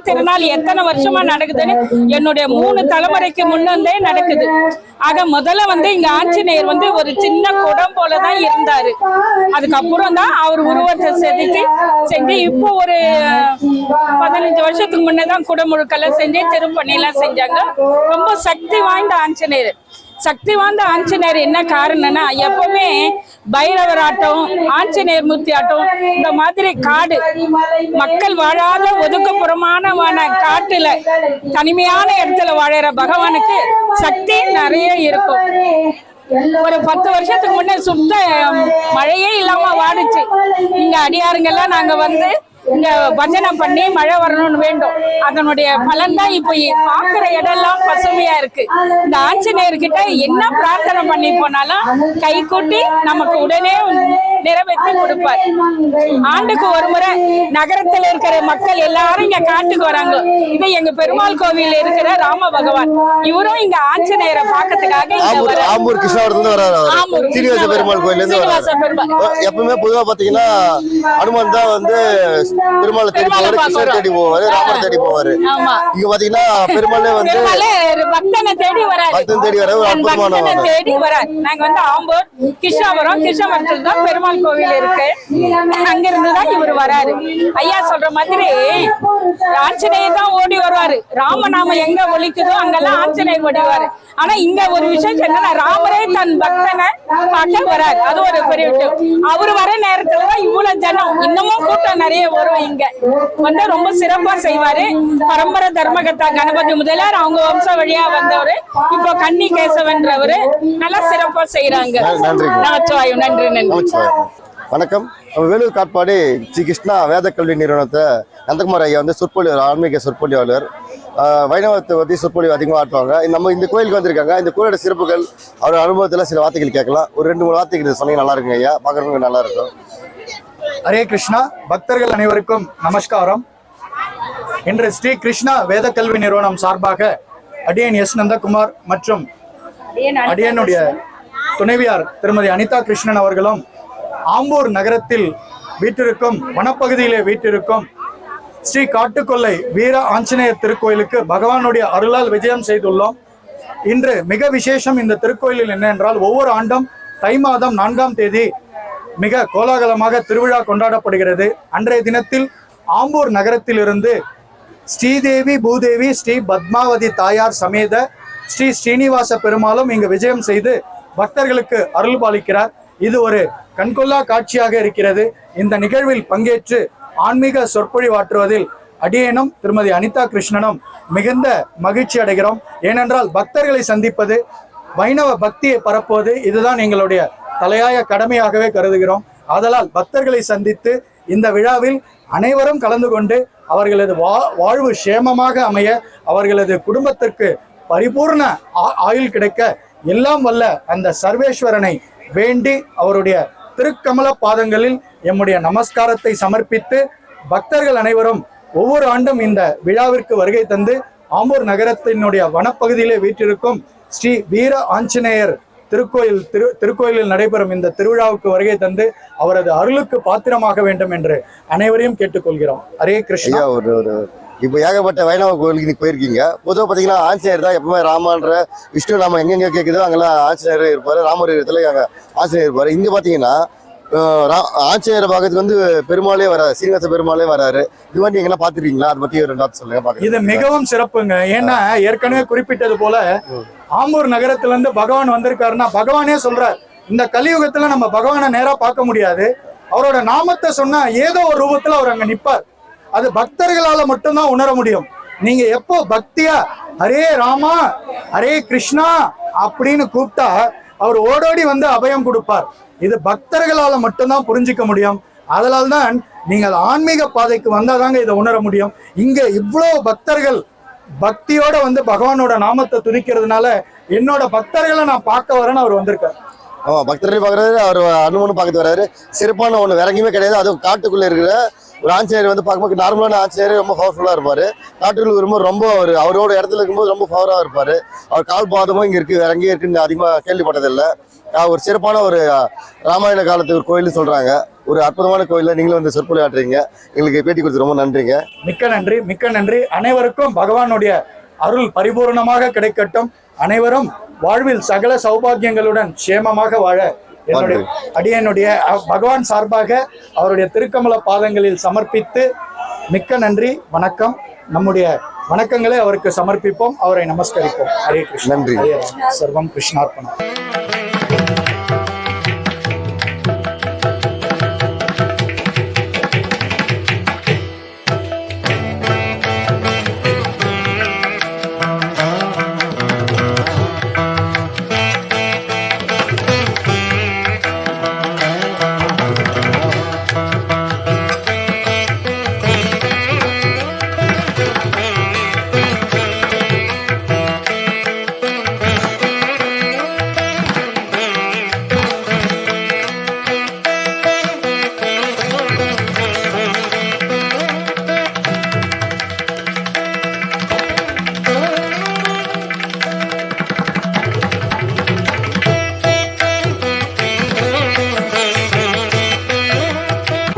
திருநாள் எத்தனை வருஷமா நடக்குதுன்னு என்னுடைய 3 தலைமுறைக்கு முன்னே நடக்குது. ஆக முதல்ல இங்க ஆஞ்சநேயர் ஒரு சின்ன குடம் போலதான் இருந்தாரு. அதுக்கப்புறம் தான் அவர் உருவத்தை செஞ்சு இப்போ ஒரு 15 வருஷத்துக்கு முன்னேதான் குடமுழுக்கெல்லாம் செஞ்சு திருப்பணியெல்லாம் செஞ்சாங்க. ரொம்ப சக்தி வாய்ந்த ஆஞ்சநேயர். சக்தி வாய்ந்த ஆஞ்சநேயர் என்ன காரணம்னா, எப்பவுமே பைரவர் ஆட்டம், ஆஞ்சநேயர் மூர்த்தி ஆட்டம், இந்த மாதிரி காடு மக்கள் வாழாத ஒதுக்குப்புறமான காட்டுல தனிமையான இடத்துல வாழற பகவானுக்கு சக்தி நிறைய இருக்கும். ஒரு 10 வருஷத்துக்கு முன்னே சுத்த மழையே இல்லாம வாடுச்சு. இங்க அடியாருங்கெல்லாம் நாங்க இங்க பஜனை பண்ணி மழை வரணும்னு வேண்டும். அதனுடைய பலன் தான் இப்ப பாக்குற இடம்லாம் பசுமையா இருக்கு. இந்த ஆஞ்சநேயர் கிட்ட என்ன பிரார்த்தனை பண்ணி போனாலும் கை கூட்டி நமக்கு உடனே நிறைவேற்றி கொடுப்பார். ஆண்டுக்கு ஒரு முறை நகரத்துல இருக்கிற மக்கள் எல்லாரும் இங்க காட்டுக்கு வராங்க. இது எங்க பெருமாள் கோவில் இருக்கிற ராம பகவான். இவரும் இங்க ஆஞ்சநேயரை பார்க்கறதுக்காக ஆம்பூர் கிருஷ்ணாவரத்துல வராரு. சீனிவாச பெருமாள் கோயில்ல இருந்து வராரு. எப்பவுமே பொதுவா பாத்தீங்கன்னா அனுமன் தான் பெருமாளை தேடி போவாரு, கிருஷ்ணர் தேடி போவாரு, ராமர் தேடி போவாரு. இங்க பாத்தீங்கன்னா பெருமாளே பக்தனை தேடி வராரு. ஒரு அற்புதமான தேடி வராரு. நாங்க ஆம்பூர் கிருஷ்ணாவரத்துல தான் பெருமாள் கோவில் இருக்கு. அங்கிருந்துதான் இவர் வராரு. ஐயா சொல்ற மாதிரி ஆஞ்சநேயர் தான் ஓடி வருவாரு. ராமநாமம் எங்க ஒலிக்குதோ அங்கெல்லாம் ஆஞ்சநேயர் ஓடிவாரு. ஆனா இங்க ஒரு விஷயம் என்னன்னா, ராமரே தன் பக்தனை பார்க்க வராரு. அது ஒரு பெரிய விஷயம். அவரு வர நேரத்துலதான் இவ்வளவு ஜனம், இன்னமும் கூட்டம் நிறைய வரும். இங்க ரொம்ப சிறப்பா செய்வாரு. பரம்பரை தர்மகர்த்தா கணபதி முதலியார் அவங்க வம்ச வழியா வந்தவரு. இப்போ கன்னி கேசவன்றவரு நல்லா சிறப்பா செய்யறாங்க. நன்றி. வணக்கம். வேலூர் காட்பாடி ஸ்ரீ கிருஷ்ணா வேத கல்வி நிறுவனத்தை நந்தகுமார் ஐயா சொற்பொழிவர், ஆன்மீக சொற்பொழிவாளர். வைணவத்தை பற்றி சொற்பொழிவு அதிகமாக ஆட்டுவாங்க. நம்ம இந்த கோயிலுக்கு வந்திருக்காங்க. இந்த கோயிலோட சிறப்புகள், அவரோட அனுபவத்தில் சில வார்த்தைகள் கேட்கலாம். ஒரு 2-3 வார்த்தைகள் சொன்னீங்க நல்லா இருக்குங்க ஐயா, பார்க்குறவங்க நல்லா இருக்கும். ஹரே கிருஷ்ணா. பக்தர்கள் அனைவருக்கும் நமஸ்காரம். இன்று ஸ்ரீ கிருஷ்ணா வேத கல்வி நிறுவனம் சார்பாக அடியன் எஸ் நந்தகுமார் மற்றும் அடியனுடைய துணைவியார் திருமதி அனிதா கிருஷ்ணன் அவர்களும் ஆம்பூர் நகரத்தில் வீட்டிற்கும் வனப்பகுதியிலே வீட்டிற்கும் ஸ்ரீ காட்டுக்கொல்லை வீர ஆஞ்சநேயர் திருக்கோயிலுக்கு பகவானுடைய அருளால் விஜயம் செய்துள்ளோம். இன்று மிக விசேஷம் இந்த திருக்கோயிலில் என்னவென்றால், ஒவ்வொரு ஆண்டும் தை மாதம் 4ஆம் தேதி மிக கோலாகலமாக திருவிழா கொண்டாடப்படுகிறது. அன்றைய தினத்தில் ஆம்பூர் நகரத்திலிருந்து ஸ்ரீதேவி பூதேவி ஸ்ரீ பத்மாவதி தாயார் சமேத ஸ்ரீ ஸ்ரீனிவாச பெருமாளும் இங்கு விஜயம் செய்து பக்தர்களுக்கு அருள் பாலிக்கிறார். இது ஒரு கண்கொள்ளா காட்சியாக இருக்கிறது. இந்த நிகழ்வில் பங்கேற்று ஆன்மீக சொற்பொழிவாற்றுவதில் அடியேனும் திருமதி அனிதா கிருஷ்ணனும் மிகுந்த மகிழ்ச்சி அடைகிறோம். ஏனென்றால் பக்தர்களை சந்திப்பது, வைணவ பக்தியை பரப்புவது, இதுதான் எங்களுடைய தலையாய கடமையாகவே கருதுகிறோம். ஆதலால் பக்தர்களை சந்தித்து இந்த விழாவில் அனைவரும் கலந்து கொண்டு அவர்களது வாழ்வு சேமமாக அமைய, அவர்களது குடும்பத்திற்கு பரிபூர்ண ஆயுள் கிடைக்க எல்லாம் வல்ல அந்த சர்வேஸ்வரனை வேண்டி அவருடைய திருக்கமல பாதங்களில் எம்முடைய நமஸ்காரத்தை சமர்ப்பித்து, பக்தர்கள் அனைவரும் ஒவ்வொரு ஆண்டும் இந்த விழாவிற்கு வருகை தந்து ஆம்பூர் நகரத்தினுடைய வனப்பகுதியிலே வீற்றிருக்கும் ஸ்ரீ வீர ஆஞ்சநேயர் திருக்கோயிலில் நடைபெறும் இந்த திருவிழாவுக்கு வருகை தந்து அவரது அருளுக்கு பாத்திரமாக வேண்டும் என்று அனைவரையும் கேட்டுக்கொள்கிறோம். ஹரே கிருஷ்ணா. இப்போ ஏகப்பட்ட வைணவ கோயிலுக்கு நீங்க போயிருக்கீங்க. பொதுவாக பார்த்தீங்கன்னா ஆஞ்சநேயர் தான் எப்பவுமே ராமன்ற விஷ்ணு நாம எங்கெங்க கேட்குதோ அங்கெல்லாம் ஆஞ்சநேயர் இருப்பாரு, ராமர் இடத்துல அங்கே ஆஞ்சநேயர் இருப்பாரு. இங்கே பார்த்தீங்கன்னா ஆஞ்சநேயரை பார்க்கறதுக்கு பெருமாளே வராது, சீனிவாச பெருமாளே வராரு. இது மாதிரி எங்கெல்லாம் பார்த்துருக்கீங்களா? அதை பற்றி ஒரு 2 வார்த்தை சொல்லுங்க. இது மிகவும் சிறப்புங்க. ஏன்னா ஏற்கனவே குறிப்பிட்டது போல ஆம்பூர் நகரத்துல இருந்து பகவான் வந்திருக்காருன்னா, பகவானே சொல்றார், இந்த கலியுகத்துல நம்ம பகவானை நேரா பார்க்க முடியாது, அவரோட நாமத்தை சொன்னா ஏதோ ஒரு ரூபத்துல அவர் அங்க நிப்பார். அது பக்தர்களால மட்டும்தான் உணர முடியும். நீங்க எப்போ பக்தியா ஹரே ராமா ஹரே கிருஷ்ணா அப்படின்னு கூப்பிட்டா அவர் ஓடோடி வந்து அபயம் கொடுப்பார். இது பக்தர்களால மட்டும்தான் புரிஞ்சிக்க முடியும். அதனால்தான் நீங்கள் ஆன்மீக பாதைக்கு வந்தாதாங்க இதை உணர முடியும். இங்க இவ்வளவு பக்தர்கள் பக்தியோட வந்து பகவானோட நாமத்தை துதிக்கிறதுனால என்னோட பக்தர்களை நான் பார்க்க வரேன்னு அவர் வந்திருக்காரு. ஆமா, பக்தர்களையும் பார்க்குறாரு, அவர் அனுமனும் பார்க்கறது வர்றாரு. சிறப்பான ஒன்று வேற எங்கேயுமே கிடையாது. அதுவும் காட்டுக்குள்ளே இருக்கிற ஒரு ஆஞ்சநேயர் வந்து பார்க்கும்போது நார்மலான ஆஞ்சநேயர் ரொம்ப பவர்ஃபுல்லாக இருப்பார். காட்டுக்குள்ள வரும்போது ரொம்ப அவரோட இடத்துல இருக்கும்போது ரொம்ப பவராக இருப்பார். அவர் கால் பாதமும் இங்கே இருக்குது, வேற எங்கேயும் இருக்குன்னு அதிகமாக கேள்விப்பட்டதில்லை. ஒரு சிறப்பான ஒரு ராமாயண காலத்து ஒரு கோயில்னு சொல்கிறாங்க. ஒரு அற்புதமான கோயிலில் நீங்களும் வந்து சொற்பொழி ஆட்டுறீங்க. எங்களுக்கு பேட்டி கொடுத்து ரொம்ப நன்றிங்க. மிக்க நன்றி, மிக்க நன்றி. அனைவருக்கும் பகவானுடைய அருள் பரிபூர்ணமாக கிடைக்கட்டும். அனைவரும் வாழ்வில் சகல சௌபாகியங்களுடன் சேமமாக வாழ என்னுடைய அடியனுடைய பகவான் சார்பாக அவருடைய திருக்கமல பாதங்களில் சமர்ப்பித்து மிக்க நன்றி, வணக்கம். நம்முடைய வணக்கங்களை அவருக்கு சமர்ப்பிப்போம், அவரை நமஸ்கரிப்போம். ஹரே கிருஷ்ண. நன்றி. ஹரே ராம். சர்வம் கிருஷ்ணார்ப்பணம்.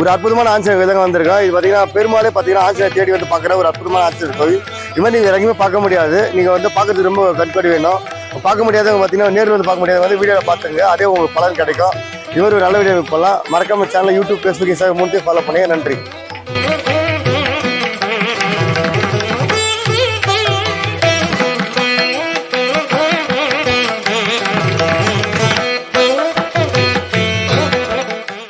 ஒரு அற்புதமான ஆஞ்சநேயர் கோயில் வந்திருக்கோம். இது பார்த்தீங்கன்னா பெருமாளே பார்த்தீங்கன்னா ஆஞ்சநேயர் தேடி வந்து பார்க்குற ஒரு அற்புதமான ஆஞ்சநேயர் கோயில். இது மாதிரி நீங்கள் எங்கேயுமே பார்க்க முடியாது. நீங்கள் வந்து பார்க்கறதுக்கு ரொம்ப கண்கடி வேணும். பார்க்க முடியாதவங்க பார்த்தீங்கன்னா நேரில் வந்து பார்க்க முடியாது, வந்து வீடியோவில் பார்த்துங்க, அதே உங்களுக்கு பலன் கிடைக்கும். இது மாதிரி ஒரு நல்ல வீடியோ போகலாம். மறக்காம channel YouTube, Facebook, Instagram 3 follow பண்ணுங்க. நன்றி.